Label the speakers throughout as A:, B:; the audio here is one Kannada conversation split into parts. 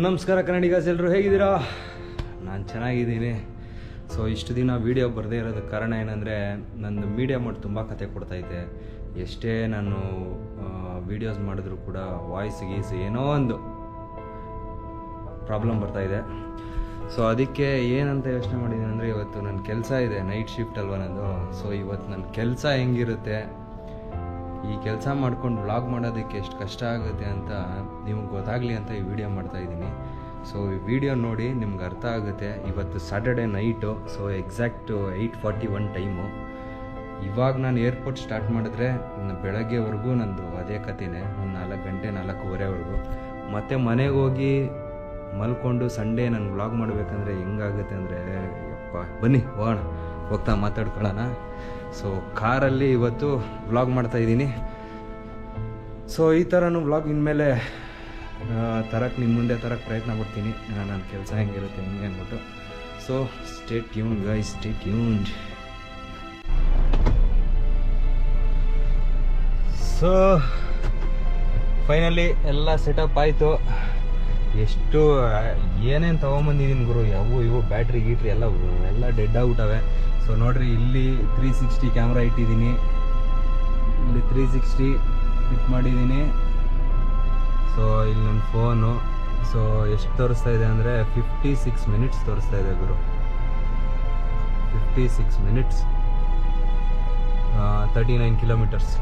A: ನಮಸ್ಕಾರ ಕನ್ನಡಿಗಸ್, ಎಲ್ಲರೂ ಹೇಗಿದ್ದೀರಾ? ನಾನು ಚೆನ್ನಾಗಿದ್ದೀನಿ. ಸೊ ಇಷ್ಟು ದಿನ ವೀಡಿಯೋ ಬರದೇ ಇರೋದಕ್ಕೆ ಕಾರಣ ಏನಂದರೆ, ನಂದು ಮೀಡಿಯಾ ಮೋಡ್ ತುಂಬ ಕತೆ ಕೊಡ್ತೈತೆ. ಎಷ್ಟೇ ನಾನು ವೀಡಿಯೋಸ್ ಮಾಡಿದ್ರೂ ಕೂಡ ವಾಯ್ಸ್ ಗೀಸ್ ಏನೋ ಒಂದು ಪ್ರಾಬ್ಲಮ್ ಬರ್ತಾಯಿದೆ. ಸೊ ಅದಕ್ಕೆ ಏನಂತ ಯೋಚನೆ ಮಾಡಿದ್ದೀನಿ ಅಂದರೆ, ಇವತ್ತು ನನ್ನ ಕೆಲಸ ಇದೆ, ನೈಟ್ ಶಿಫ್ಟ್ ಅಲ್ವ ನಂದು. ಸೊ ಇವತ್ತು ನನ್ನ ಕೆಲಸ ಹೆಂಗಿರುತ್ತೆ, ಈ ಕೆಲಸ ಮಾಡ್ಕೊಂಡು ವ್ಲಾಗ್ ಮಾಡೋದಕ್ಕೆ ಎಷ್ಟು ಕಷ್ಟ ಆಗುತ್ತೆ ಅಂತ ನಿಮ್ಗೆ ಗೊತ್ತಾಗಲಿ ಅಂತ ಈ ವಿಡಿಯೋ ಮಾಡ್ತಾಯಿದ್ದೀನಿ. ಸೊ ಈ ವಿಡಿಯೋ ನೋಡಿ ನಿಮ್ಗೆ ಅರ್ಥ ಆಗುತ್ತೆ. ಇವತ್ತು Saturday night, so exact 8:41 time. ಇವಾಗ ನಾನು ಏರ್ಪೋರ್ಟ್ ಸ್ಟಾರ್ಟ್ ಮಾಡಿದ್ರೆ ಬೆಳಗ್ಗೆವರೆಗೂ ನಂದು ಅದೇ ಕಥೆನೇ, ಒಂದು 4 ಗಂಟೆ 4:15ವರೆಗೂ. ಮತ್ತು ಮನೆಗೆ ಹೋಗಿ ಮಲ್ಕೊಂಡು ಸಂಡೇ ನಾನು ವ್ಲಾಗ್ ಮಾಡಬೇಕಂದ್ರೆ ಹೆಂಗಾಗುತ್ತೆ ಅಂದರೆ, ಯಪ್ಪ ಬನ್ನಿ ಹೋಗೋಣ, ಹೋಗ್ತಾ ಮಾತಾಡ್ಕೊಳ್ಳೋಣ. ಸೊ ಕಾರಲ್ಲಿ ಇವತ್ತು ವ್ಲಾಗ್ ಮಾಡ್ತಾಯಿದ್ದೀನಿ. ಸೊ ಈ ಥರನೂ ವ್ಲಾಗ್ ಇನ್ಮೇಲೆ ತರಕ್ಕೆ ನಿಮ್ಮ ಮುಂದೆ ತರಕ್ಕೆ ಪ್ರಯತ್ನ ಪಡ್ತೀನಿ, ನನ್ನ ಕೆಲಸ ಹೆಂಗಿರುತ್ತೆ ಹೆಂಗೆ ಅಂದ್ಬಿಟ್ಟು. So stay tuned guys, stay tuned. So finally ಎಲ್ಲ ಸೆಟಪ್ ಆಯಿತು. ಎಷ್ಟು ಏನೇನು ತೊಗೊಂಬಂದಿದ್ದೀನಿ ಗುರು, ಇವು ಬ್ಯಾಟ್ರಿ ಗೀಟ್ರಿ ಎಲ್ಲ ಡೆಡ್ ಔಟವೆ. ಸೊ ನೋಡ್ರಿ, ಇಲ್ಲಿ 360 ಕ್ಯಾಮ್ರಾ ಇಟ್ಟಿದ್ದೀನಿ, ಇಲ್ಲಿ 360 ಫಿಟ್ ಮಾಡಿದ್ದೀನಿ. ಸೊ ಇಲ್ಲಿ ನನ್ನ ಫೋನು. ಸೊ ಎಷ್ಟು ತೋರಿಸ್ತಾ ಇದೆ ಅಂದರೆ 56 ಮಿನಿಟ್ಸ್ ತೋರಿಸ್ತಾ ಇದೆ ಗುರು, 56 ಮಿನಿಟ್ಸ್, 39 ಕಿಲೋಮೀಟರ್ಸ್.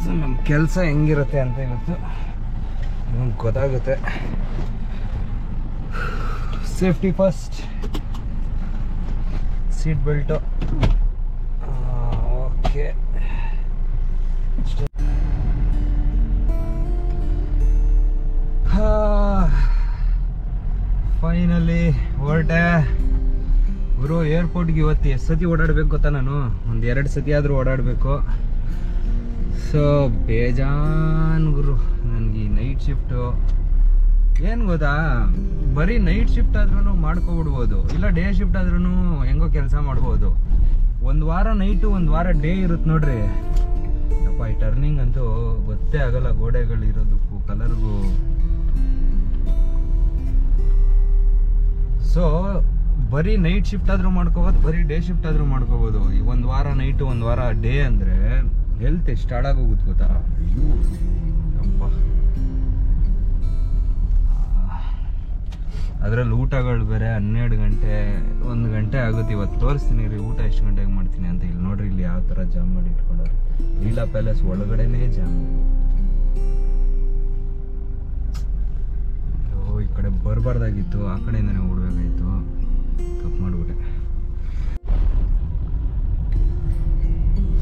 A: ಸೊ ನಮ್ಮ ಕೆಲಸ ಹೆಂಗಿರುತ್ತೆ ಅಂತ ಇವತ್ತು ನಿಮ್ಗೆ ಗೊತ್ತಾಗುತ್ತೆ. Safety first, seat belt. Okay, finally ಹೊರಟೆ ಗುರು. ಏರ್ಪೋರ್ಟ್ಗೆ ಇವತ್ತು ಎಷ್ಟು ಸತಿ ಓಡಾಡಬೇಕು ಗೊತ್ತಾ, ನಾನು ಒಂದು 2 ಸತಿ ಆದರೂ ಓಡಾಡಬೇಕು. ಸೊ ಬೇಜಾನ್ ಗುರು ನನಗೆ ಈ ನೈಟ್ ಶಿಫ್ಟು. ಏನು ಗೊತ್ತಾ, ಬರೀ ನೈಟ್ ಶಿಫ್ಟ್ ಆದ್ರೂ ಮಾಡ್ಕೊಬಿಡ್ಬೋದು, ಇಲ್ಲ ಡೇ ಶಿಫ್ಟ್ ಆದ್ರೂ ಹೆಂಗೋ ಕೆಲಸ ಮಾಡ್ಬೋದು. ಒಂದು ವಾರ ನೈಟು, ಒಂದು ವಾರ ಡೇ ಇರುತ್ತೆ ನೋಡ್ರಿ. ಅಪ್ಪ ಈ ಟರ್ನಿಂಗ್ ಅಂತೂ ಗೊತ್ತೇ ಆಗಲ್ಲ, ಗೋಡೆಗಳಿರೋದಕ್ಕೂ ಕಲರ್ಗೂ. ಸೊ ಬರೀ ನೈಟ್ ಶಿಫ್ಟ್ ಆದ್ರೂ ಮಾಡ್ಕೋಬೋದು, ಬರೀ ಡೇ ಶಿಫ್ಟ್ ಆದ್ರೂ ಮಾಡ್ಕೋಬೋದು. ಈ ಒಂದು ವಾರ ನೈಟು, ಒಂದು ವಾರ ಡೇ ಅಂದರೆ ಹೆಲ್ತ್ ಎಷ್ಟು ಹಾಳಾಗೋಗುತ್ತೆ ಗೊತ್ತಾ. ಅಯ್ಯೋ ಅಪ್ಪ, ಅದರಲ್ಲಿ ಊಟಗಳು ಬೇರೆ 12 ಗಂಟೆ 1 ಗಂಟೆ ಆಗುತ್ತೆ. ಇವತ್ತು ತೋರಿಸ್ತೀನಿ ರೀ ಊಟ ಎಷ್ಟು ಗಂಟೆಗೆ ಮಾಡ್ತೀನಿ ಅಂತ. ಇಲ್ಲಿ ನೋಡ್ರಿ, ಇಲ್ಲಿ ಯಾವ ಥರ ಜಾಮ್ ಮಾಡಿ ಇಟ್ಕೊಂಡವ್ರೆ. ಲೀಲಾ ಪ್ಯಾಲೇಸ್ ಒಳಗಡೆನೇ ಜಾಮ್. ಈ ಕಡೆ ಬರಬಾರ್ದಾಗಿತ್ತು, ಆ ಕಡೆಯಿಂದನೇ ಓಡಬೇಕಾಗಿತ್ತು, ತಪ್ಪು ಮಾಡಿಬಿಟ್ಟೆ.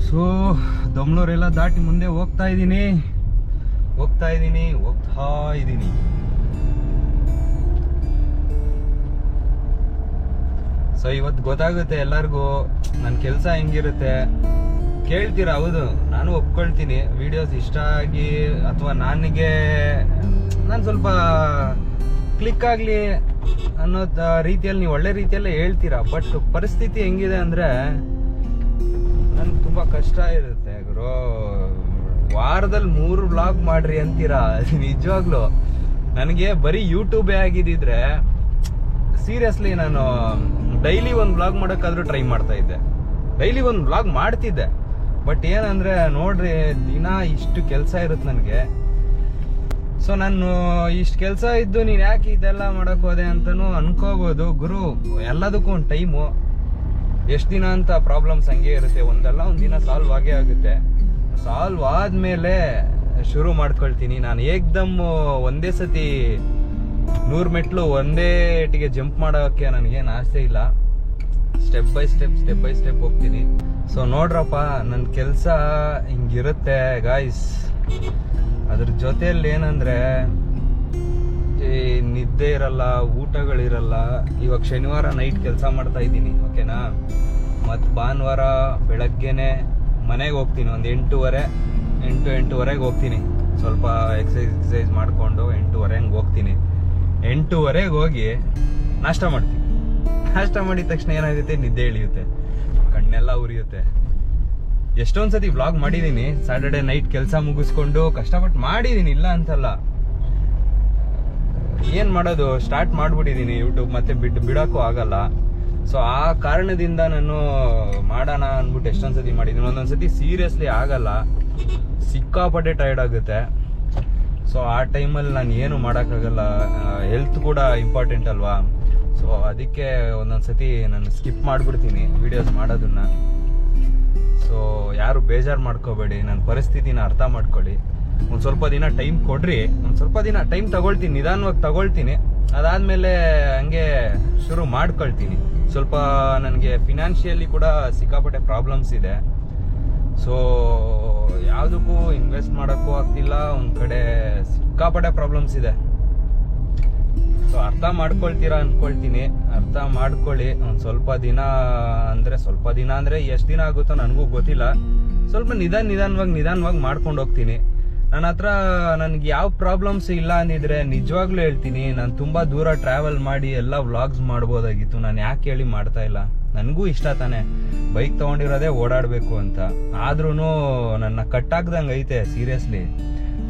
A: ಸೊ ದಮ್ನೂರೆಲ್ಲ ದಾಟಿ ಮುಂದೆ ಹೋಗ್ತಾ ಇದ್ದೀನಿ. ಸೊ ಇವತ್ತು ಗೊತ್ತಾಗುತ್ತೆ ಎಲ್ಲರಿಗೂ ನನ್ನ ಕೆಲಸ ಹೆಂಗಿರುತ್ತೆ. ಕೇಳ್ತೀರಾ, ಹೌದು ನಾನು ಒಪ್ಕೊಳ್ತೀನಿ. ವಿಡಿಯೋಸ್ ಇಷ್ಟ ಆಗಿ ಅಥವಾ ನಾನು ಸ್ವಲ್ಪ ಕ್ಲಿಕ್ ಆಗಲಿ ಅನ್ನೋ ರೀತಿಯಲ್ಲಿ ನೀವು ಒಳ್ಳೆ ರೀತಿಯಲ್ಲೇ ಹೇಳ್ತೀರಾ. ಬಟ್ ಪರಿಸ್ಥಿತಿ ಹೆಂಗಿದೆ ಅಂದರೆ, ನನ್ಗೆ ತುಂಬ ಕಷ್ಟ ಇರುತ್ತೆ ಗುರು. ವಾರದಲ್ಲಿ 3 ವ್ಲಾಗ್ ಮಾಡ್ರಿ ಅಂತೀರಾ, ನಿಜವಾಗ್ಲು ನನಗೆ ಬರೀ ಯೂಟ್ಯೂಬೇ ಆಗಿದ್ದಿದ್ರೆ ಸೀರಿಯಸ್ಲಿ ನಾನು ಡೈಲಿ ಒಂದು ವ್ಲಾಗ್ ಮಾಡೋಕ್ಕಾದ್ರೂ ಟ್ರೈ ಮಾಡ್ತಾ ಇದ್ದೆ, ಡೈಲಿ ಒಂದು ವ್ಲಾಗ್ ಮಾಡ್ತಿದ್ದೆ. ಬಟ್ ಏನಂದ್ರೆ ನೋಡ್ರಿ, ದಿನ ಇಷ್ಟು ಕೆಲಸ ಇರುತ್ತೆ ನನಗೆ. ಸೊ ನಾನು ಇಷ್ಟು ಕೆಲಸ ಇದ್ದು ನೀನು ಯಾಕೆ ಇದೆಲ್ಲ ಮಾಡಕ್ ಹೋದೆ ಅಂತನೂ ಅನ್ಕೋಬೋದು ಗುರು. ಎಲ್ಲದಕ್ಕೂ ಒಂದು ಟೈಮು, ಎಷ್ಟು ದಿನ ಅಂತ ಪ್ರಾಬ್ಲಮ್ಸ್ ಹಂಗೆ ಇರುತ್ತೆ. ಒಂದಲ್ಲ ಒಂದು ದಿನ ಸಾಲ್ವ್ ಆಗೇ ಆಗುತ್ತೆ. ಸಾಲ್ವ್ ಆದ್ಮೇಲೆ ಶುರು ಮಾಡ್ಕೊಳ್ತೀನಿ. ನಾನು ಏಕ್ದಮ್ ಒಂದೇ ಸತಿ 100 ಮೆಟ್ಲು ಒಂದೇ ಏಟಿಗೆ ಜಂಪ್ ಮಾಡೋಕ್ಕೆ ನನಗೇನು ಆಸೆ ಇಲ್ಲ. ಸ್ಟೆಪ್ ಬೈ ಸ್ಟೆಪ್ ಹೋಗ್ತೀನಿ. ಸೊ ನೋಡ್ರಪ್ಪ, ನನ್ನ ಕೆಲಸ ಹಿಂಗಿರುತ್ತೆ ಗಾಯ್ಸ್. ಅದ್ರ ಜೊತೆಯಲ್ಲಿ ಏನಂದ್ರೆ, ನಿದ್ದೆ ಇರಲ್ಲ, ಊಟಗಳಿರಲ್ಲ. ಇವಾಗ ಶನಿವಾರ ನೈಟ್ ಕೆಲಸ ಮಾಡ್ತಾ ಇದ್ದೀನಿ, ಓಕೆನಾ. ಮತ್ತು ಭಾನುವಾರ ಬೆಳಗ್ಗೆನೆ ಮನೆಗೆ ಹೋಗ್ತೀನಿ, ಒಂದು 8:30 ಹೋಗ್ತೀನಿ. ಸ್ವಲ್ಪ ಎಕ್ಸಸೈಸ್ ಮಾಡಿಕೊಂಡು 8:30 ಹಂಗೆ ಹೋಗ್ತೀನಿ. 8:30 ಹೋಗಿ ನಾಷ್ಟ ಮಾಡ್ತೀನಿ. ನಾಷ್ಟ ಮಾಡಿದ ತಕ್ಷಣ ಏನಾಗುತ್ತೆ, ನಿದ್ದೆ ಇಳಿಯುತ್ತೆ, ಕಣ್ಣೆಲ್ಲ ಉರಿಯುತ್ತೆ. ಎಷ್ಟೊಂದು ಸತಿ ವ್ಲಾಗ್ ಮಾಡಿದ್ದೀನಿ, ಸ್ಯಾಟರ್ಡೆ ನೈಟ್ ಕೆಲಸ ಮುಗಿಸ್ಕೊಂಡು ಕಷ್ಟಪಟ್ಟು ಮಾಡಿದ್ದೀನಿ, ಇಲ್ಲ ಅಂತಲ್ಲ. ಏನ್ ಮಾಡೋದು, ಸ್ಟಾರ್ಟ್ ಮಾಡ್ಬಿಟ್ಟಿದೀನಿ ಯೂಟ್ಯೂಬ್, ಮತ್ತೆ ಬಿಡಕ್ಕೂ ಆಗಲ್ಲ. ಸೊ ಆ ಕಾರಣದಿಂದ ನಾನು ಮಾಡೋಣ ಅಂದ್ಬಿಟ್ಟು ಎಷ್ಟೊಂದ್ಸತಿ ಮಾಡಿದ್ದೀನಿ. ಒಂದೊಂದ್ಸತಿ ಸೀರಿಯಸ್ಲಿ ಆಗಲ್ಲ, ಸಿಕ್ಕಾಪಟ್ಟೆ ಟೈರ್ಡ್ ಆಗುತ್ತೆ. ಸೊ ಆ ಟೈಮಲ್ಲಿ ನಾನು ಏನು ಮಾಡೋಕ್ಕಾಗಲ್ಲ, ಹೆಲ್ತ್ ಕೂಡ ಇಂಪಾರ್ಟೆಂಟ್ ಅಲ್ವಾ. ಸೊ ಅದಕ್ಕೆ ಒಂದೊಂದ್ಸತಿ ನಾನು ಸ್ಕಿಪ್ ಮಾಡಿಬಿಡ್ತೀನಿ ವಿಡಿಯೋಸ್ ಮಾಡೋದನ್ನ. ಸೊ ಯಾರು ಬೇಜಾರು ಮಾಡ್ಕೋಬೇಡಿ, ನನ್ನ ಪರಿಸ್ಥಿತಿನ ಅರ್ಥ ಮಾಡ್ಕೊಳ್ಳಿ. ಒಂದು ಸ್ವಲ್ಪ ದಿನ ಟೈಮ್ ಕೊಡ್ರಿ, ಒಂದು ಸ್ವಲ್ಪ ದಿನ ಟೈಮ್ ತಗೊಳ್ತೀನಿ, ನಿಧಾನವಾಗಿ ತಗೊಳ್ತೀನಿ. ಅದಾದ್ಮೇಲೆ ಹಂಗೆ ಶುರು ಮಾಡ್ಕೊಳ್ತೀನಿ. ಸ್ವಲ್ಪ ನನಗೆ ಫಿನಾನ್ಷಿಯಲಿ ಕೂಡ ಸಿಕ್ಕಾಪಟ್ಟೆ ಪ್ರಾಬ್ಲಮ್ಸ್ ಇದೆ. ಸೊ ಯಾವುದಕ್ಕೂ ಇನ್ವೆಸ್ಟ್ ಮಾಡೋಕ್ಕೂ ಆಗ್ತಿಲ್ಲ, ಒಂದು ಕಡೆ ಸಿಕ್ಕಾಪಟ್ಟೆ ಪ್ರಾಬ್ಲಮ್ಸ್ ಇದೆ. ಸೊ ಅರ್ಥ ಮಾಡ್ಕೊಳ್ತೀರಾ ಅನ್ಕೊಳ್ತೀನಿ, ಅರ್ಥ ಮಾಡ್ಕೊಳ್ಳಿ. ಒಂದು ಸ್ವಲ್ಪ ದಿನ ಅಂದರೆ ಎಷ್ಟು ದಿನ ಆಗುತ್ತೋ ನನಗೂ ಗೊತ್ತಿಲ್ಲ. ಸ್ವಲ್ಪ ನಿಧಾನವಾಗಿ ಮಾಡ್ಕೊಂಡು ಹೋಗ್ತೀನಿ. ನನ್ನ ಹತ್ರ ನನಗೆ ಯಾವ ಪ್ರಾಬ್ಲಮ್ಸ್ ಇಲ್ಲ ಅಂದಿದ್ರೆ ನಿಜವಾಗ್ಲೂ ಹೇಳ್ತೀನಿ, ನಾನು ತುಂಬಾ ದೂರ ಟ್ರಾವೆಲ್ ಮಾಡಿ ಎಲ್ಲ ವ್ಲಾಗ್ಸ್ ಮಾಡ್ಬೋದಾಗಿತ್ತು. ನಾನು ಯಾಕೆ ಹೇಳಿ ಮಾಡ್ತಾ ಇಲ್ಲ? ನನಗೂ ಇಷ್ಟ ತಾನೆ, ಬೈಕ್ ತಗೊಂಡಿರೋದೇ ಓಡಾಡಬೇಕು ಅಂತ. ಆದ್ರೂ ನನ್ನ ಕಟ್ಟಾಕ್ದಂಗೆ ಐತೆ. ಸೀರಿಯಸ್ಲಿ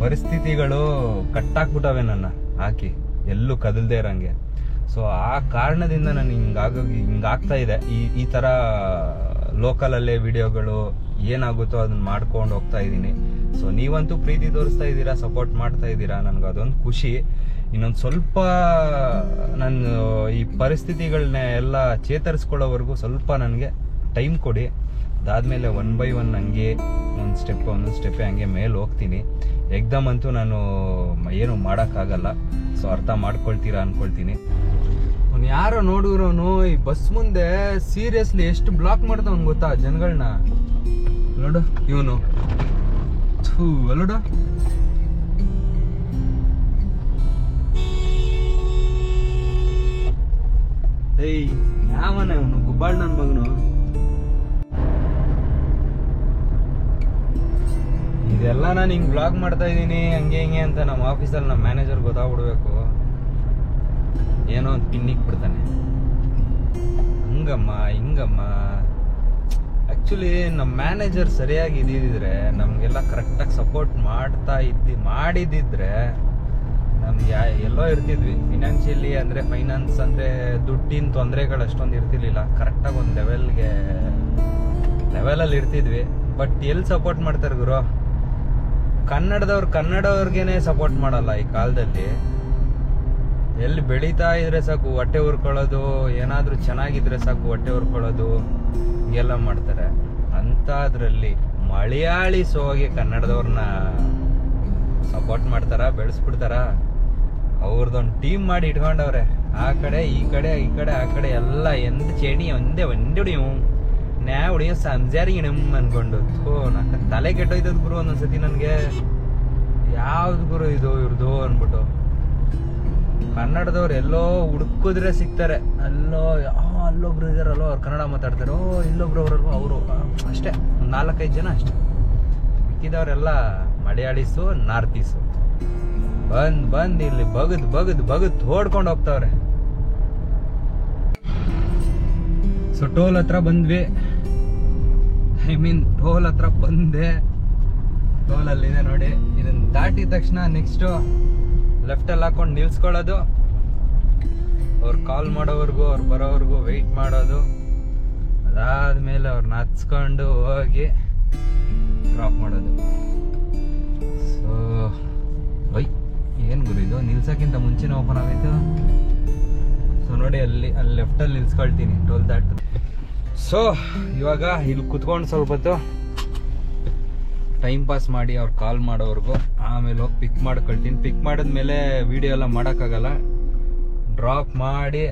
A: ಪರಿಸ್ಥಿತಿಗಳು ಕಟ್ಟಾಕ್ಬಿಟ್ಟವೆ ನನ್ನ ಹಾಕಿ, ಎಲ್ಲೂ ಕದಲ್ದೇ ಇರಂಗೆ. ಸೊ ಆ ಕಾರಣದಿಂದ ನಾನು ಹಿಂಗಾಗ್ತಾ ಇದೆ. ಈ ತರ ಲೋಕಲಲ್ಲೇ ವಿಡಿಯೋಗಳು ಏನಾಗುತ್ತೋ ಅದನ್ನ ಮಾಡ್ಕೊಂಡು ಹೋಗ್ತಾ ಇದ್ದೀನಿ. ಸೊ ನೀವಂತೂ ಪ್ರೀತಿ ತೋರಿಸ್ತಾ ಇದ್ದೀರಾ, ಸಪೋರ್ಟ್ ಮಾಡ್ತಾ ಇದ್ದೀರಾ, ನನಗೆ ಅದೊಂದು ಖುಷಿ. ಇನ್ನೊಂದು ಸ್ವಲ್ಪ ನಾನು ಈ ಪರಿಸ್ಥಿತಿಗಳನ್ನ ಎಲ್ಲ ಚೇತರಿಸ್ಕೊಳ್ಳೋವರೆಗೂ ಸ್ವಲ್ಪ ನನಗೆ ಟೈಮ್ ಕೊಡಿ. ಅದಾದ್ಮೇಲೆ 1 by 1 ಹಂಗೆ ಒಂದೊಂದು ಸ್ಟೆಪ್ ಹಂಗೆ ಮೇಲೆ ಹೋಗ್ತೀನಿ. ಎಕ್ದಮ್ ಅಂತೂ ನಾನು ಏನು ಮಾಡೋಕ್ಕಾಗಲ್ಲ. ಸೊ ಅರ್ಥ ಮಾಡ್ಕೊಳ್ತೀರಾ ಅನ್ಕೊಳ್ತೀನಿ. ಅವ್ನು ಯಾರೋ ನೋಡಿರೋನು ಈ ಬಸ್ ಮುಂದೆ ಸೀರಿಯಸ್ಲಿ ಎಷ್ಟು ಬ್ಲಾಕ್ ಮಾಡ್ತಾವ್ ಗೊತ್ತಾ ಜನಗಳನ್ನ. ನೋಡು ಇವನು ಅಲ್ಲೋಡ, ಏಯ್ ಯಾವನ ಇವನು, ಗುಬ್ಬಾಳ್ ನನ್ ಮಗನು. ಇದೆಲ್ಲ ನಾನು ಹಿಂಗ್ ಬ್ಲಾಗ್ ಮಾಡ್ತಾ ಇದೀನಿ ಹಂಗೆ ಹಿಂಗೆ ಅಂತ ನಮ್ಮ ಆಫೀಸಲ್ಲಿ ನಮ್ಮ ಮ್ಯಾನೇಜರ್ ಗೊತ್ತಾಗ್ಬಿಡ್ಬೇಕು. ಏನೋ ಒಂದು ಪಿನ್ನಿಕ್ ಬಿಡ್ತಾನೆ, ಹಂಗಮ್ಮ ಹಿಂಗಮ್ಮ. ಆಕ್ಚುಲಿ ನಮ್ಮ ಮ್ಯಾನೇಜರ್ ಸರಿಯಾಗಿ ಇದ್ದಿದ್ರೆ, ನಮ್ಗೆಲ್ಲ ಕರೆಕ್ಟಾಗಿ ಸಪೋರ್ಟ್ ಮಾಡಿದಿದ್ರೆ ನಮ್ಗೆ ಎಲ್ಲೋ ಇರ್ತಿದ್ವಿ. ಫೈನಾನ್ಷಿಯಲಿ ಅಂದ್ರೆ ಫೈನಾನ್ಸ್ ಅಂದ್ರೆ ದುಡ್ಡಿನ ತೊಂದರೆಗಳು ಅಷ್ಟೊಂದು ಇರ್ತಿರ್ಲಿಲ್ಲ. ಕರೆಕ್ಟಾಗಿ ಒಂದು ಲೆವೆಲಲ್ಲಿ ಇರ್ತಿದ್ವಿ. ಬಟ್ ಎಲ್ಲಿ ಸಪೋರ್ಟ್ ಮಾಡ್ತಾರೆ ಗುರು? ಕನ್ನಡವ್ರಿಗೇನೆ ಸಪೋರ್ಟ್ ಮಾಡಲ್ಲ ಈ ಕಾಲದಲ್ಲಿ. ಎಲ್ಲಿ ಬೆಳೀತಾ ಇದ್ರೆ ಸಾಕು ಹೊಟ್ಟೆ ಉರ್ಕೊಳ್ಳೋದು, ಏನಾದ್ರೂ ಚೆನ್ನಾಗಿದ್ರೆ ಸಾಕು ಹೊಟ್ಟೆ ಉರ್ಕೊಳ್ಳೋದು, ಹಿಂಗೆಲ್ಲ ಮಾಡ್ತಾರೆ. ಅಂಥದ್ರಲ್ಲಿ ಮಲಯಾಳೀಸ್ ಹೋಗಿ ಕನ್ನಡದವ್ರನ್ನ ಸಪೋರ್ಟ್ ಮಾಡ್ತಾರ, ಬೆಳೆಸ್ಬಿಡ್ತಾರ. ಅವ್ರದ್ದೊಂದು ಟೀಮ್ ಮಾಡಿ ಇಟ್ಕೊಂಡವ್ರೆ. ಆ ಕಡೆ ಈ ಕಡೆ ಆ ಕಡೆ ಎಲ್ಲ ಎಂದ ಚೇಣಿ ಒಂದೇ ಹೊಡಿಯು ನ್ಯಾ ಹೊಡಿಯೋ ಸಂಜಾರಿ ಅನ್ಕೊಂಡು ನಾಕ ತಲೆ ಕೆಟ್ಟೋಯ್ತದ ಗುರು ಒಂದೊಂದ್ಸತಿ ನನ್ಗೆ. ಯಾವ್ದು ಗುರು ಇದು ಇವ್ರದು ಅನ್ಬಿಟ್ಟು. ಕನ್ನಡದವ್ರು ಎಲ್ಲೋ ಹುಡುಕಿದ್ರೆ ಸಿಗ್ತಾರೆ. ಅಲ್ಲೊಬ್ರು ಇದಾರಲ್ಲೋ ಅವ್ರು ಕನ್ನಡ ಮಾತಾಡ್ತಾರೆ, ಇಲ್ಲೊಬ್ರು ಅವರಲ್ವೋ ಅವರು ಅಷ್ಟೇ, ಒಂದು 4-5 ಜನ ಅಷ್ಟೇ. ಮಿಕ್ಕಿದವರೆಲ್ಲ ಮಲಯಾಳೀಸು, ನಾರ್ತೀಸು. ಬಂದ್ ಇಲ್ಲಿ ಬಗದ್ ಹೊಡ್ಕೊಂಡು ಹೋಗ್ತಾವ್ರೆ. ಸೊ ಟೋಲ್ ಹತ್ರ ಬಂದ್ವಿ. ಟೋಲ್ ಹತ್ರ ಬಂದೆ. ಟೋಲ್ ಅಲ್ಲಿದೆ ನೋಡಿ. ಇದನ್ನ ದಾಟಿದ ತಕ್ಷಣ ನೆಕ್ಸ್ಟ್ ಲೆಫ್ಟ್ ಅಲ್ಲಿ ಹಾಕೊಂಡು ನಿಲ್ಸ್ಕೊಳ್ಳೋದು, ಅವ್ರು ಕಾಲ್ ಮಾಡೋವರೆಗೂ ಅವ್ರು ಬರೋವರೆಗೂ ವೆಯ್ಟ್ ಮಾಡೋದು. ಅದಾದ್ಮೇಲೆ ಅವ್ರನ್ನ ಹತ್ಸ್ಕೊಂಡು ಹೋಗಿ ಡ್ರಾಪ್ ಮಾಡೋದು. ಸೊ ಏನ್ ಗುರು ಇದು, ನಿಲ್ಸಕ್ಕಿಂತ ಮುಂಚೆನೇ ಓಪನ್ ಆಗೈತು. ಸೊ ನೋಡಿ ಅಲ್ಲಿ ಲೆಫ್ಟ್ ಅಲ್ಲಿ ನಿಲ್ಸ್ಕೊಳ್ತೀನಿ ಟೋಲ್ ದಾಟ್. ಸೊ ಇವಾಗ ಇಲ್ಲಿ ಕುತ್ಕೊಂಡು ಸ್ವಲ್ಪ ಹೊತ್ತು ಟೈಮ್ ಪಾಸ್ ಮಾಡಿ ಅವ್ರು ಕಾಲ್ ಮಾಡೋವರೆಗೂ, ಆಮೇಲೆ ಹೋಗಿ ಪಿಕ್ ಮಾಡ್ಕೊಳ್ತೀನಿ. ಪಿಕ್ ಮಾಡಿದ್ಮೇಲೆ ವಿಡಿಯೋ ಎಲ್ಲ ಮಾಡೋಕ್ಕಾಗಲ್ಲ, ಡ್ರಾಪ್ ಮಾಡಿ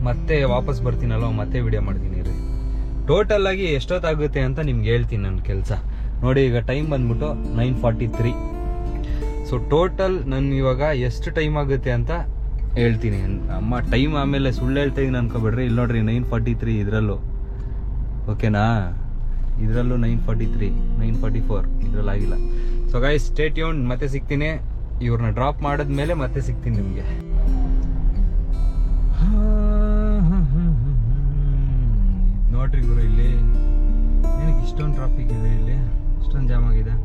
A: ಮತ್ತೆ ವಾಪಸ್ ಬರ್ತೀನಲ್ವ, ಮತ್ತೆ ವಿಡಿಯೋ ಮಾಡ್ತೀನಿ ರೀ. ಟೋಟಲ್ ಆಗಿ ಎಷ್ಟೊತ್ತಾಗುತ್ತೆ ಅಂತ ನಿಮ್ಗೆ ಹೇಳ್ತೀನಿ ನನ್ನ ಕೆಲಸ. ನೋಡಿ ಈಗ ಟೈಮ್ ಬಂದ್ಬಿಟ್ಟು 9:43. ಸೊ ಟೋಟಲ್ ನಾನು ಇವಾಗ ಎಷ್ಟು ಟೈಮ್ ಆಗುತ್ತೆ ಅಂತ ಹೇಳ್ತೀನಿ. ಅಮ್ಮ ಟೈಮ್ ಆಮೇಲೆ ಸುಳ್ಳು ಹೇಳ್ತಾ ಇದೀನಿ ಅನ್ಕೋಬೇಡ್ರಿ. ಇಲ್ಲಿ ನೋಡ್ರಿ 9:43 ಇದರಲ್ಲೂ, ಓಕೆನಾ? ಇದರಲ್ಲೂ 9:43, 9:44 ಇದ್ರಲ್ಲಿ ಆಗಿಲ್ಲ. ಸೊ ಗೈಸ್ ಸ್ಟೇ ಟ್ಯೂನ್ಡ್, ಮತ್ತೆ ಸಿಗ್ತೀನಿ. ಇವ್ರನ್ನ ಡ್ರಾಪ್ ಮಾಡಿದ್ಮೇಲೆ ಮತ್ತೆ ಸಿಗ್ತೀನಿ ನಿಮಗೆ. ನೋಡ್ರಿ ಗುರು, ಇಲ್ಲಿ ಏನಕ್ಕೆ ಇಷ್ಟೊಂದು ಟ್ರಾಫಿಕ್ ಇದೆ, ಇಲ್ಲಿ ಇಷ್ಟೊಂದು ಜಾಮ್ ಆಗಿದೆ.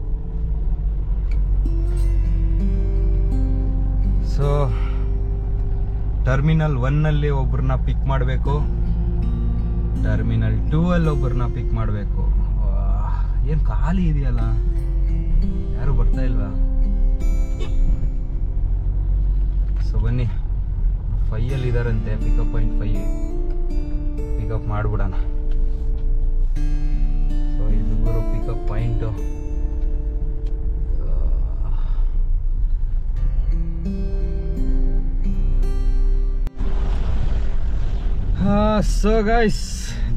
A: ಸೊ ಟರ್ಮಿನಲ್ 1 ಒಬ್ಬರನ್ನ ಪಿಕ್ ಮಾಡಬೇಕು, ಟರ್ಮಿನಲ್ 2 ಒಬ್ಬರನ್ನ ಪಿಕ್ ಮಾಡಬೇಕು. ಏನು ಖಾಲಿ ಇದೆಯಲ್ಲ, ಯಾರು ಬರ್ತಾ ಇಲ್ವಾ? ಸೊ ಬನ್ನಿ, 5 ಇದಾರಂತೆ, ಪಿಕಪ್ ಪಾಯಿಂಟ್ 5 ಪಿಕಪ್ ಮಾಡ್ಬಿಡೋಣ. ಸೊ ಇದು ಗುರು pickup point. So guys,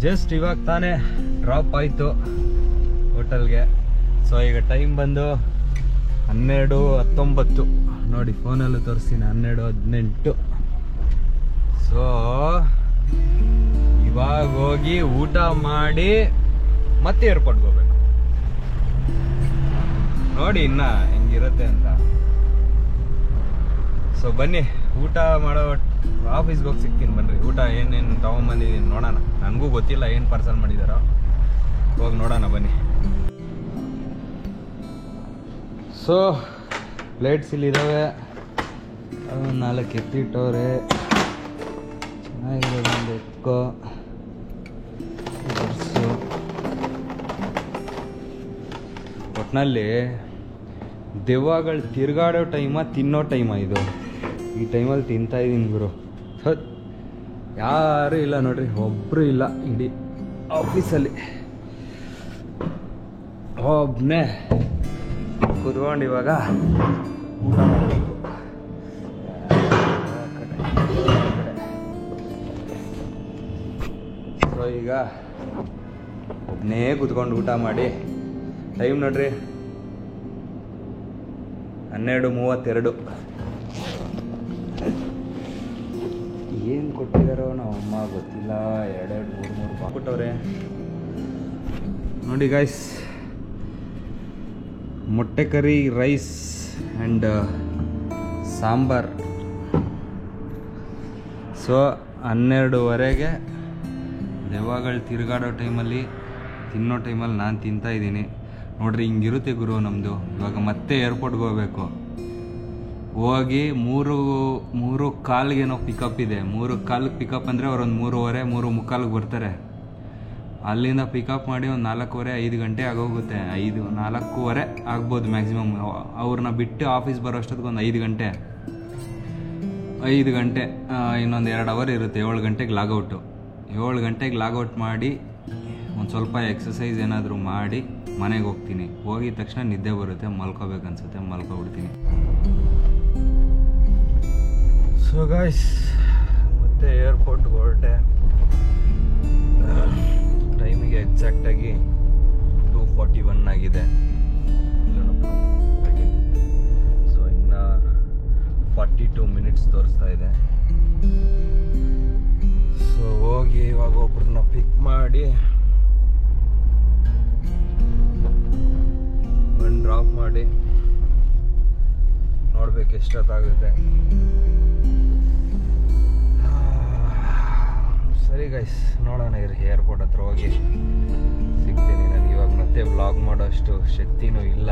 A: just ಇವಾಗ ತಾನೇ ಡ್ರಾಪ್ ಆಯಿತು ಹೋಟೆಲ್ಗೆ. ಸೊ ಈಗ ಟೈಮ್ ಬಂದು 12:19 ನೋಡಿ, ಫೋನಲ್ಲೂ ತೋರಿಸ್ತೀನಿ 12:18. ಸೊ ಇವಾಗ ಹೋಗಿ ಊಟ ಮಾಡಿ ಮತ್ತೆ ಏರ್ಪೋರ್ಟ್ಗೆ ಹೋಗ್ಬೇಕು. ನೋಡಿ ಇನ್ನ ಹೆಂಗಿರುತ್ತೆ ಅಂತ. ಸೊ ಬನ್ನಿ, ಊಟ ಮಾಡೋ ಆಫೀಸ್ಗೆ ಹೋಗಿ ಸಿಗ್ತೀನಿ ಬನ್ರಿ. ಊಟ ಏನೇನು ತೊಗೊಂಬಂದಿದ್ದೀನಿ ನೋಡೋಣ. ನನಗೂ ಗೊತ್ತಿಲ್ಲ ಏನು ಪಾರ್ಸಲ್ ಮಾಡಿದಾರೋ, ಹೋಗಿ ನೋಡೋಣ ಬನ್ನಿ. ಸೊ ಪ್ಲೇಟ್ಸ್ ಇಲ್ಲಿದ್ದಾವೆ, 4 ಎತ್ತಿಟ್ಟವ್ರೆ. ಚೆನ್ನಾಗಿರೋದೊಂದು ಎಕ್ಕೋ ಬರ್ಸು. ಒಟ್ಟಿನಲ್ಲಿ ದೆವ್ವಗಳು ತಿರ್ಗಾಡೋ ಟೈಮ, ತಿನ್ನೋ ಟೈಮ ಇದು. ಈ ಟೈಮಲ್ಲಿ ತಿಂತಾ ಇದ್ದೀನಿ ಗುರು. ಯಾರೂ ಇಲ್ಲ ನೋಡ್ರಿ, ಒಬ್ಬರು ಇಲ್ಲ ಇಡೀ ಆಫೀಸಲ್ಲಿ. ಒಬ್ಬನೇ ಕುತ್ಕೊಂಡು ಇವಾಗ ಊಟ ಮಾಡಬೇಕು. ಸೊ ಈಗ ಒಬ್ಬನೇ ಕುತ್ಕೊಂಡು ಊಟ ಮಾಡಿ, ಟೈಮ್ ನೋಡ್ರಿ 12:32. ಏನು ಕೊಟ್ಟಿದಾರೋ ನಮ್ಮಮ್ಮ ಗೊತ್ತಿಲ್ಲ. 2-3 ಹಾಕ್ಬಿಟ್ಟವ್ರೆ ನೋಡಿ ಗೈಸ್. ಮೊಟ್ಟೆ ಕರಿ, ರೈಸ್ ಆ್ಯಂಡ್ ಸಾಂಬಾರ್. ಸೊ 12:30ಗೆ ದೆವ್ವಗಳು ತಿರುಗಾಡೋ ಟೈಮಲ್ಲಿ, ತಿನ್ನೋ ಟೈಮಲ್ಲಿ ನಾನು ತಿಂತಾ ಇದ್ದೀನಿ ನೋಡ್ರಿ. ಹಿಂಗಿರುತ್ತೆ ಗುರು ನಮ್ಮದು. ಇವಾಗ ಮತ್ತೆ ಏರ್ಪೋರ್ಟ್ಗೆ ಹೋಗ್ಬೇಕು. ಹೋಗಿ 3:15 ಪಿಕಪ್ ಇದೆ. 3:15 ಪಿಕಪ್ ಅಂದರೆ ಅವರೊಂದು 3:15, 3:45 ಬರ್ತಾರೆ. ಅಲ್ಲಿಂದ ಪಿಕಪ್ ಮಾಡಿ ಒಂದು 4:15, 5 ಗಂಟೆ ಆಗೋಗುತ್ತೆ. 4:15 ಆಗ್ಬೋದು ಮ್ಯಾಕ್ಸಿಮಮ್. ಅವ್ರನ್ನ ಬಿಟ್ಟು ಆಫೀಸ್ ಬರೋ ಅಷ್ಟೊತ್ತಿಗೆ ಒಂದು 5 ಗಂಟೆ. ಇನ್ನೊಂದು 2 ಅವರ್ ಇರುತ್ತೆ. 7 ಗಂಟೆಗೆ ಲಾಗೌಟು. 7 ಗಂಟೆಗೆ ಲಾಗೌಟ್ ಮಾಡಿ ಒಂದು ಸ್ವಲ್ಪ ಎಕ್ಸಸೈಸ್ ಏನಾದರೂ ಮಾಡಿ ಮನೆಗೆ ಹೋಗ್ತೀನಿ. ಹೋಗಿದ ತಕ್ಷಣ ನಿದ್ದೆ ಬರುತ್ತೆ, ಮಲ್ಕೋಬೇಕನ್ಸುತ್ತೆ, ಮಲ್ಕೊಬಿಡ್ತೀನಿ. ಸೊ ಗೈಸ್, ಮತ್ತೆ ಏರ್ಪೋರ್ಟ್ಗೆ ಹೊರಟೆ. ಟೈಮಿಗೆ ಎಕ್ಸಾಕ್ಟಾಗಿ 2:41 ಆಗಿದೆ. ಸೊ ಇನ್ನು 42 ಮಿನಿಟ್ಸ್ ತೋರಿಸ್ತಾ ಇದೆ. ಸೊ ಹೋಗಿ ಇವಾಗ ಒಬ್ರನ್ನ ಪಿಕ್ ಮಾಡಿ ಬಂದು ಡ್ರಾಪ್ ಮಾಡಿ ನೋಡ್ಬೇಕು ಎಷ್ಟೊತ್ತಾಗುತ್ತೆ. ಸರಿ ಗೈಸ್, ನೋಡೋಣ ಇರಿ. ಏರ್ಪೋರ್ಟ್ ಹತ್ರ ಹೋಗಿ ಸಿಗ್ತೀನಿ. ನನಗೆ ಇವಾಗ ಮತ್ತೆ ವ್ಲಾಗ್ ಮಾಡೋ ಅಷ್ಟು ಶಕ್ತಿನೂ ಇಲ್ಲ,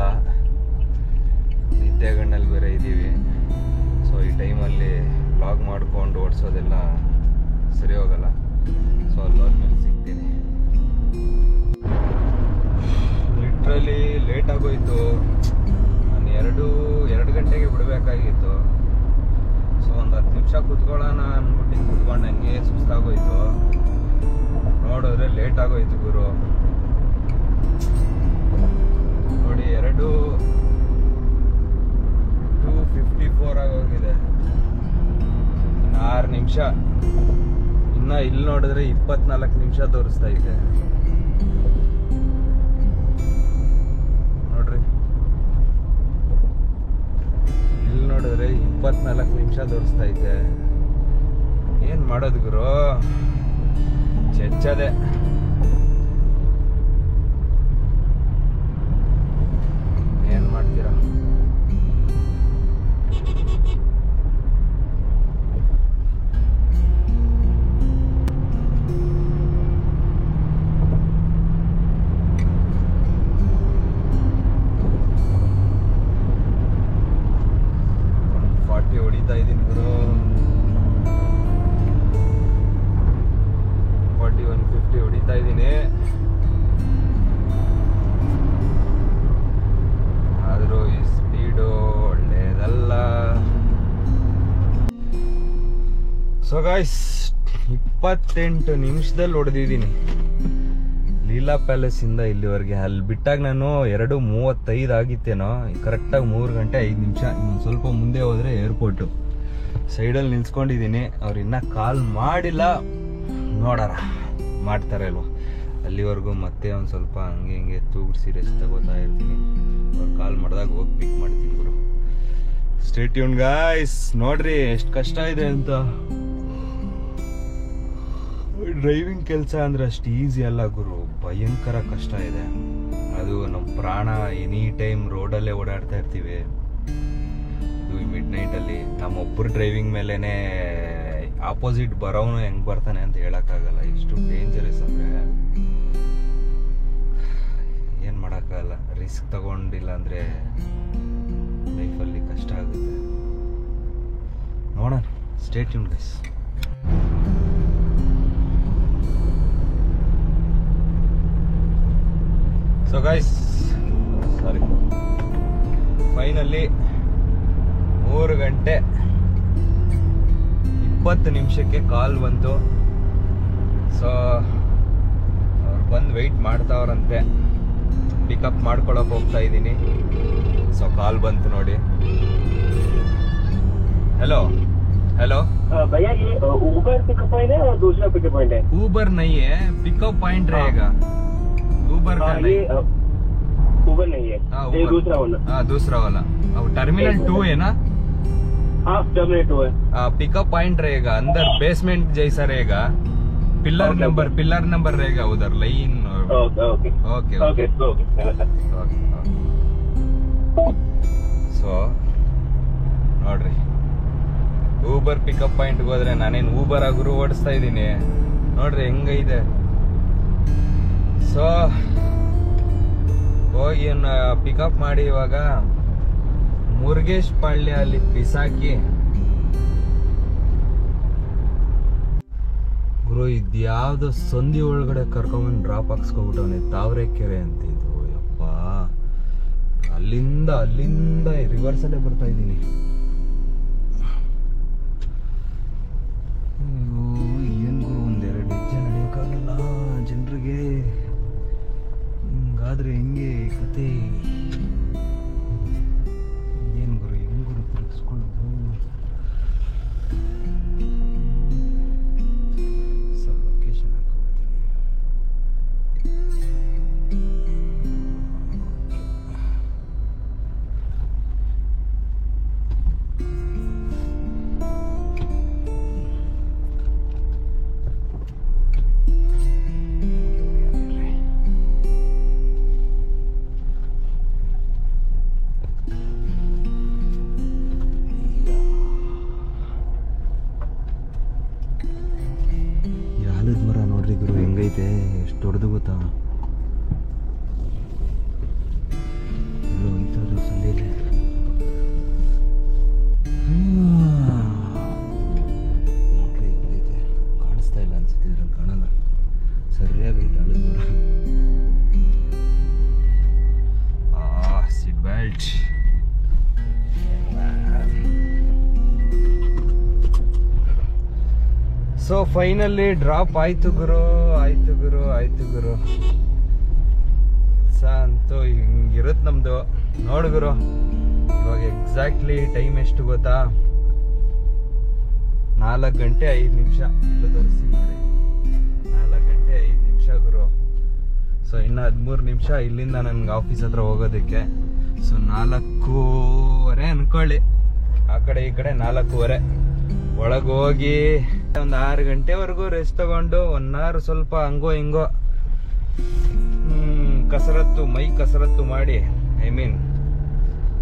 A: ನಿದ್ದೆಗಣ್ಣಲ್ಲಿ ಬೇರೆ ಇದ್ದೀವಿ. ಸೊ ಈ ಟೈಮಲ್ಲಿ ವ್ಲಾಗ್ ಮಾಡ್ಕೊಂಡು ಓಡಿಸೋದೆಲ್ಲ ಸರಿ ಹೋಗಲ್ಲ. ಸೊ ಅಲ್ಲೋದ್ಮೇಲೆ ಸಿಗ್ತೀನಿ. ಲಿಟ್ರಲಿ ಲೇಟ್ ಆಗೋಯ್ತು. ನಾನು 2 ಗಂಟೆಗೆ ಬಿಡಬೇಕಾಗಿತ್ತು. ಸೊ ಒಂದು 10 ನಿಮಿಷ ಕೂತ್ಕೊಳ್ಳೋಣ ಅಂದ್ಬಿಟ್ಟು ಕೂತ್ಕೊಂಡಂಗೆ ಸುಸ್ತಾಗೋಯ್ತು. ನೋಡಿದ್ರೆ ಲೇಟ್ ಆಗೋಯ್ತು ಗುರು. ನೋಡಿ 2:54 ಆಗೋಗಿದೆ. 6 ನಿಮಿಷ. ಇನ್ನು ಇಲ್ಲಿ ನೋಡಿದ್ರೆ 24 ನಿಮಿಷ ತೋರಿಸ್ತಾ ಇದೆ ನೋಡ್ರಿ. ಇಲ್ಲಿ ನೋಡಿದ್ರೆ 24 ನಿಮಿಷ ತೋರಿಸ್ತಾ ಇದೆ. ಏನ್ ಮಾಡೋದು ಗುರು, ಚೆಚ್ಚದೆ. ಏನ್ ಮಾಡ್ತೀರಾ? ಹೊಡಿತಾ 150 ಹೊಡಿತಾ ಇದ್ದೀನಿ. ಆದರೂ ಈ ಸ್ಪೀಡು ಒಳ್ಳೇದಲ್ಲ. ಸೊ ಗಾಯ್ಸ್, 28 ನಿಮಿಷದಲ್ಲಿ ಹೊಡೆದಿದ್ದೀನಿ ಲೀಲಾ ಪ್ಯಾಲೇಸ್ ಇಂದ ಇಲ್ಲಿವರೆಗೆ. ಅಲ್ಲಿ ಬಿಟ್ಟಾಗ ನಾನು 2:35 ಆಗಿತ್ತೇನೋ. ಕರೆಕ್ಟಾಗಿ 3 ಗಂಟೆ 5 ನಿಮಿಷ. ಇನ್ನು ಸ್ವಲ್ಪ ಮುಂದೆ ಹೋದ್ರೆ ಏರ್ಪೋರ್ಟು. ಸೈಡಲ್ಲಿ ನಿಲ್ಸ್ಕೊಂಡಿದ್ದೀನಿ. ಅವ್ರು ಇನ್ನೂ ಕಾಲ್ ಮಾಡಿಲ್ಲ, ನೋಡಾರ ಮಾಡ್ತಾರೆ ಅಲ್ವ. ಅಲ್ಲಿವರೆಗೂ ಮತ್ತೆ ಒಂದು ಸ್ವಲ್ಪ ಹಂಗೆ ಹಿಂಗೆ ತೂಗಿಸಿ ರೆಸ್ಟ್ ತಗೋತಾ ಇರ್ತೀನಿ. ಅವ್ರು ಕಾಲ್ ಮಾಡಿದಾಗ ಹೋಗಿ ಪಿಕ್ ಮಾಡ್ತೀನಿ ಗುರು. Stay tune guys. ನೋಡ್ರಿ ಎಷ್ಟು ಕಷ್ಟ ಇದೆ ಅಂತ. ಡ್ರೈವಿಂಗ್ ಕೆಲಸ ಅಂದ್ರೆ ಅಷ್ಟು ಈಸಿ ಅಲ್ಲ ಗುರು, ಭಯಂಕರ ಕಷ್ಟ ಇದೆ. ಅದು ನಮ್ಮ ಪ್ರಾಣ ಎನಿ ಟೈಮ್ ರೋಡಲ್ಲೇ ಓಡಾಡ್ತಾ ಇರ್ತೀವಿ. ಇದು ಮಿಡ್ ನೈಟಲ್ಲಿ ನಮ್ಮೊಬ್ಬರು ಡ್ರೈವಿಂಗ್ ಮೇಲೇನೆ ಆಪೋಸಿಟ್ ಬರೋನು ಹೆಂಗ್ ಬರ್ತಾನೆ ಅಂತ ಹೇಳಕ್ಕಾಗಲ್ಲ. ಎಷ್ಟು ಡೇಂಜರಸ್ ಅಂದ್ರೆ ಏನ್ ಮಾಡಕ್ಕಾಗಲ್ಲ. ರಿಸ್ಕ್ ತಗೊಂಡಿಲ್ಲ ಅಂದ್ರೆ ಲೈಫಲ್ಲಿ ಕಷ್ಟ ಆಗುತ್ತೆ. ನೋಡೋಣ. Stay tune guys. So guys, sorry, finally 3 ಗಂಟೆ 20 ನಿಮಿಷಕ್ಕೆ ಕಾಲ್ ಬಂತು. ಸೊ ಅವ್ರು ಬಂದು ವೆಯ್ಟ್ ಮಾಡ್ತಾವ್ರಂತೆ. ಪಿಕಪ್ ಮಾಡ್ಕೊಳಕ್ ಹೋಗ್ತಾ ಇದ್ದೀನಿ. ಸೊ ಕಾಲ್ ಬಂತು ನೋಡಿ. हेलो हेलो
B: भैया ये ऊबर पिकअप पॉइंट है और दूसरा पिकअप पॉइंट है?
A: ऊबर नहीं है, पिकअप पॉइंट रहेगा। ऊबर का नहीं,
B: ऊबर नहीं है। ये दूसरा वाला।
A: हाँ दूसरा वाला। अब टर्मिनल 2 है ना?
B: हाँ टर्मिनल 2 है।
A: पिकअप पॉइंट रहेगा अंदर, बेसमेंट जैसा रहेगा। पिलर नंबर रहेगा उधर line.
B: Okay okay
A: okay
B: okay okay.
A: So ನೋಡ್ರಿ, ಊಬರ್ ಪಿಕಪ್ ಪಾಯಿಂಟ್ಗೆ ಹೋದ್ರೆ ನಾನೇನು ಊಬರ್ ಆಗುರು ಓಡಿಸ್ತಾ ಇದ್ದೀನಿ. ನೋಡ್ರಿ ಹೆಂಗೈತೆ. ಸೊ ಹೋಗಿ ಪಿಕಪ್ ಮಾಡಿ ಇವಾಗ ಮುರುಗೇಶ್ ಪಾಳ್ಯ ಅಲ್ಲಿ ಬಿಸಾಕಿ ಗುರು ಇದ್ಯಾವ್ದೋ ಸಂಧಿ ಒಳಗಡೆ ಕರ್ಕೊಂಬಂದು ಡ್ರಾಪ್ ಹಾಕ್ಸ್ಕೊಬಿಟ್ಟವನೆ. ತಾವರೆಕೆರೆ ಅಂತ ಇದು. ಯಪ್ಪ, ಅಲ್ಲಿಂದ ರಿವರ್ಸಲ್ಲೇ ಬರ್ತಾ ಇದ್ದೀನಿ. ಏನ್ ಗುರು, 1-2 ಹೆಜ್ಜೆ ನಡೆಯೋಕ್ಕಾಗಲ್ಲ ಜನರಿಗೆ. ಹಿಂಗಾದ್ರೆ ಹೆಂಗೆ ಕತೆ? ಏನ್ ಗುರು, ಹೆಂಗ್ ಗುರು ತಿರುಗಿಸ್ಕೊಳ್ಳೋದು? ಸ್ವಲ್ಪ ಲೊಕೇಶನ್ ಹಾಕೋಬಿಡ್ತೀನಿ. ಆಲದ ಮರ ನೋಡ್ರಿ ಗುರು ಹೆಂಗೈತೆ, ಎಷ್ಟು ದೊಡ್ಡದು ಗೊತ್ತಾ? ಸಲ್ಲಿದೆ. ಕಾಣಿಸ್ತಾ ಇಲ್ಲ ಅನ್ಸುತ್ತೆ, ಇದ್ರಲ್ಲಿ ಕಾಣಲ್ಲ. ಸರಿಯಾಗೈತೆ ಆಲದ ಮರ. Seat belt. So finally drop ಆಯ್ತು ಗುರು. ಕೆಲಸ ಅಂತೂ ಹಿಂಗಿರುತ್ತೆ ನಮ್ದು. ನೋಡು ಗುರು, ಇವಾಗ ಎಕ್ಸಾಕ್ಟ್ಲಿ ಟೈಮ್ ಎಷ್ಟು ಗೊತ್ತಾ? 4 ಗಂಟೆ 5 ನಿಮಿಷ. ಇಲ್ಲೂ ತೋರಿಸ್ತೀನಿ ನೋಡಿ, 4 ಗಂಟೆ 5 ನಿಮಿಷ ಗುರು. ಸೊ ಇನ್ನು 13 ನಿಮಿಷ ಇಲ್ಲಿಂದ ನನ್ಗೆ ಆಫೀಸ್ ಹತ್ರ ಹೋಗೋದಕ್ಕೆ. ಸೊ 4:15 ಅನ್ಕೊಳ್ಳಿ. ಆ ಕಡೆ ಈ ಕಡೆ 4:15. ಒಳಗೆ ಹೋಗಿ ಒಂದು 6 ಗಂಟೆವರೆಗೂ ರೆಸ್ಟ್ ತಗೊಂಡು 1 ಅವರ್ ಸ್ವಲ್ಪ ಹಂಗೋ ಹಿಂಗೋ ಕಸರತ್ತು, ಮೈ ಕಸರತ್ತು ಮಾಡಿ, ಐ ಮೀನ್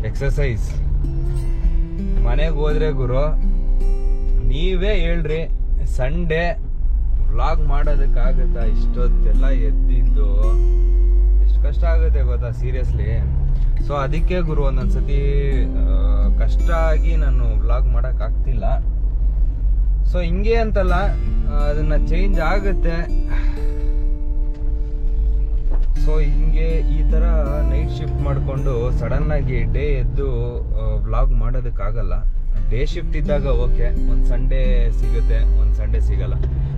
A: ಎಕ್ಸಸೈಸ್. ಮನೆಗೆ ಹೋದ್ರೆ ಗುರು ನೀವೇ ಹೇಳ್ರಿ, ಸಂಡೇ ವ್ಲಾಗ್ ಮಾಡೋದಕ್ಕಾಗತ್ತಾ? ಇಷ್ಟೊತ್ತೆಲ್ಲ ಎದ್ದಿದ್ದು ಎಷ್ಟು ಕಷ್ಟ ಆಗುತ್ತೆ ಗೊತ್ತಾ, ಸೀರಿಯಸ್ಲಿ. ಸೊ ಅದಕ್ಕೆ ಗುರು ಒಂದೊಂದ್ಸತಿ ಕಷ್ಟ ಆಗಿ ನಾನು ವ್ಲಾಗ್ ಮಾಡಕ್ ಆಗ್ತಿಲ್ಲ. ಸೊ ಹಿಂಗೆ ಅಂತಲ್ಲ, ಅದನ್ನ ಚೇಂಜ್ ಆಗುತ್ತೆ. ಸೊ ಹಿಂಗೆ ಈ ಥರ ನೈಟ್ ಶಿಫ್ಟ್ ಮಾಡಿಕೊಂಡು ಸಡನ್ನಾಗಿ ಡೇ ಎದ್ದು ವ್ಲಾಗ್ ಮಾಡೋದಕ್ಕಾಗಲ್ಲ. ಡೇ ಶಿಫ್ಟ್ ಇದ್ದಾಗ ಓಕೆ, ಒಂದು ಸಂಡೇ ಸಿಗುತ್ತೆ, ಒಂದು ಸಂಡೇ ಸಿಗಲ್ಲ.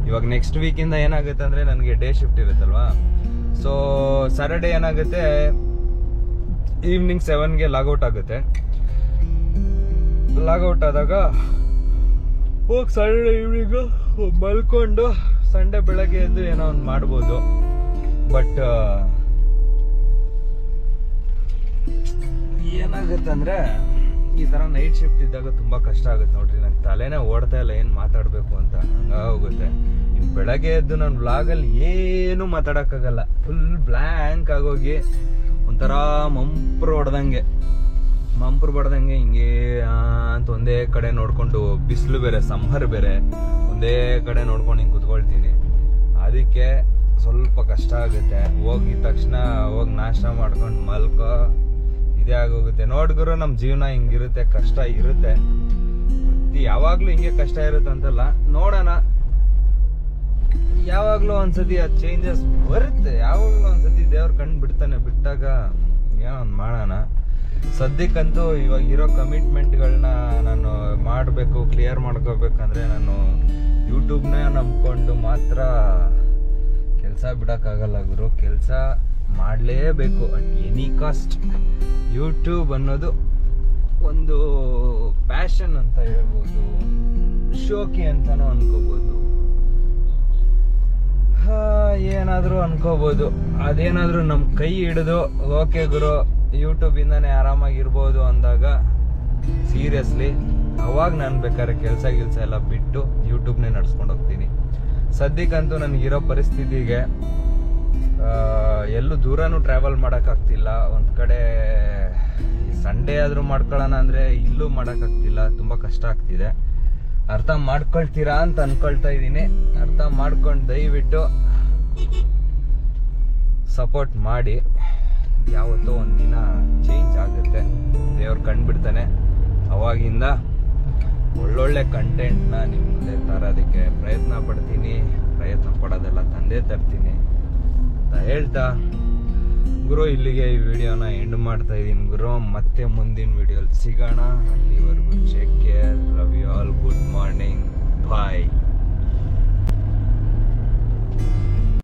A: ಇವಾಗ ನೆಕ್ಸ್ಟ್ ವೀಕಿಂದ ಏನಾಗುತ್ತೆ ಅಂದರೆ ನನಗೆ ಡೇ ಶಿಫ್ಟ್ ಇರುತ್ತಲ್ವಾ, ಸೊ ಸ್ಯಾಟರ್ಡೇ ಏನಾಗುತ್ತೆ ಈವ್ನಿಂಗ್ 7ಗೆ ಲಾಗೌಟ್ ಆಗುತ್ತೆ. ಲಾಗೌಟ್ ಆದಾಗ ಹೋಗಿ ಸ್ಯಾಟರ್ಡೇ ಈವ್ನಿಂಗು ಮಲ್ಕೊಂಡು ಸಂಡೇ ಬೆಳಗ್ಗೆ ಎದ್ದು ಏನೋ ಒಂದು ಮಾಡ್ಬೋದು. ಬಟ್ ಏನಾಗುತ್ತೆ ಅಂದರೆ ಈ ಥರ ನೈಟ್ ಶಿಫ್ಟ್ ಇದ್ದಾಗ ತುಂಬ ಕಷ್ಟ ಆಗುತ್ತೆ ನೋಡ್ರಿ. ನಂಗೆ ತಲೆನೇ ಓಡ್ತಾ ಇಲ್ಲ ಏನು ಮಾತಾಡಬೇಕು ಅಂತ, ಹಂಗಾಗೋಗುತ್ತೆ. ಇನ್ನು ಬೆಳಗ್ಗೆ ಎದ್ದು ನಾನು ವ್ಲಾಗಲ್ಲಿ ಏನೂ ಮಾತಾಡೋಕ್ಕಾಗಲ್ಲ, ಫುಲ್ ಬ್ಲ್ಯಾಂಕ್ ಆಗೋಗಿ ಒಂಥರ ಮಂಪ್ರು ಹೊಡೆದಂಗೆ ಹಿಂಗೆ ಅಂತ ಒಂದೇ ಕಡೆ ನೋಡ್ಕೊಂಡು, ಬಿಸಿಲು ಬೇರೆ ಸಮ್ಮರ್ ಬೇರೆ, ಒಂದೇ ಕಡೆ ನೋಡ್ಕೊಂಡು ಹಿಂಗೆ ಕುತ್ಕೊಳ್ತೀನಿ. ಅದಕ್ಕೆ ಸ್ವಲ್ಪ ಕಷ್ಟ ಆಗುತ್ತೆ. ಹೋಗಿದ ತಕ್ಷಣ ಹೋಗಿ ನಾಷ್ಟ ಮಾಡ್ಕೊಂಡು ಮಲ್ಕೋ ಇದೇ ಆಗೋಗುತ್ತೆ. ನೋಡ್ಗುರು ನಮ್ಮ ಜೀವನ ಹಿಂಗಿರುತ್ತೆ, ಕಷ್ಟ ಇರುತ್ತೆ. ಯಾವಾಗ್ಲೂ ಹಿಂಗೆ ಕಷ್ಟ ಇರುತ್ತೆ ಅಂತಲ್ಲ, ನೋಡೋಣ ಯಾವಾಗ್ಲೂ ಒಂದ್ಸತಿ ಅದು ಚೇಂಜಸ್ ಬರುತ್ತೆ. ಯಾವಾಗ್ಲೂ ಒಂದ್ಸತಿ ದೇವ್ರ ಕಣ್ಣು ಬಿಡ್ತಾನೆ, ಬಿಟ್ಟಾಗ ಏನೋ ಒಂದು ಮಾಡೋಣ. ಸದ್ಯಕ್ಕಂತೂ ಇವಾಗ ಇರೋ ಕಮಿಟ್ಮೆಂಟ್ಗಳನ್ನ ನಾನು ಮಾಡಬೇಕು, ಕ್ಲಿಯರ್ ಮಾಡ್ಕೋಬೇಕಂದ್ರೆ ನಾನು ಯೂಟ್ಯೂಬ್ನ ನಂಬ್ಕೊಂಡು ಮಾತ್ರ ಕೆಲಸ ಬಿಡೋಕ್ಕಾಗಲ್ಲ ಗುರು. ಕೆಲಸ ಮಾಡಲೇಬೇಕು ಅಟ್ ಎನಿ ಕಾಸ್ಟ್. ಯೂಟ್ಯೂಬ್ ಅನ್ನೋದು ಒಂದು ಪ್ಯಾಷನ್ ಅಂತ ಹೇಳ್ಬೋದು, ಶೋಕಿ ಅಂತಾನೂ ಅನ್ಕೋಬೋದು, ಏನಾದರೂ ಅನ್ಕೋಬೋದು. ಅದೇನಾದರೂ ನಮ್ಮ ಕೈ ಹಿಡಿದು ಓಕೆ ಗುರು ಯೂಟ್ಯೂಬಿಂದಾನೇ ಆರಾಮಾಗಿರ್ಬೋದು ಅಂದಾಗ ಸೀರಿಯಸ್ಲಿ ಅವಾಗ ನಾನು ಬೇಕಾದ್ರೆ ಕೆಲಸ ಎಲ್ಲ ಬಿಟ್ಟು ಯೂಟ್ಯೂಬ್ನೇ ನಡ್ಸ್ಕೊಂಡು ಹೋಗ್ತೀನಿ. ಸದ್ಯಕ್ಕಂತೂ ನನಗಿರೋ ಪರಿಸ್ಥಿತಿಗೆ ಎಲ್ಲೂ ದೂರನೂ ಟ್ರಾವೆಲ್ ಮಾಡೋಕ್ಕಾಗ್ತಿಲ್ಲ. ಒಂದು ಕಡೆ ಸಂಡೇ ಆದರೂ ಮಾಡ್ಕೊಳ್ಳೋಣ ಅಂದರೆ ಇಲ್ಲೂ ಮಾಡೋಕ್ಕಾಗ್ತಿಲ್ಲ, ತುಂಬ ಕಷ್ಟ ಆಗ್ತಿದೆ. ಅರ್ಥ ಮಾಡ್ಕೊಳ್ತೀರಾ ಅಂತ ಅನ್ಕೊಳ್ತಾ ಇದ್ದೀನಿ. ಅರ್ಥ ಮಾಡ್ಕೊಂಡು ದಯವಿಟ್ಟು ಸಪೋರ್ಟ್ ಮಾಡಿ. ಯಾವತ್ತೋ ಒಂದಿನ ಚೇಂಜ್ ಆಗುತ್ತೆ, ದೇವ್ರು ಕಂಡುಬಿಡ್ತಾನೆ. ಅವಾಗಿಂದ ಒಳ್ಳೊಳ್ಳೆ ಕಂಟೆಂಟ್ನ ನಿಮ್ಮ ಮುಂದೆ ತರೋದಕ್ಕೆ ಪ್ರಯತ್ನ ಪಡ್ತೀನಿ. ಪ್ರಯತ್ನ ಪಡೋದೆಲ್ಲ ತಂದೆ ತರ್ತೀನಿ ಅಂತ ಹೇಳ್ತಾ ಗುರು ಇಲ್ಲಿಗೆ ಈ ವಿಡಿಯೋನ ಎಂಡ್ ಮಾಡ್ತಾ ಇದ್ದೀನಿ ಗುರು. ಮತ್ತೆ ಮುಂದಿನ ವಿಡಿಯೋಲಿ ಸಿಗೋಣ. ಅಲ್ಲಿವರೆಗೂ take care, love you all, good morning, bye.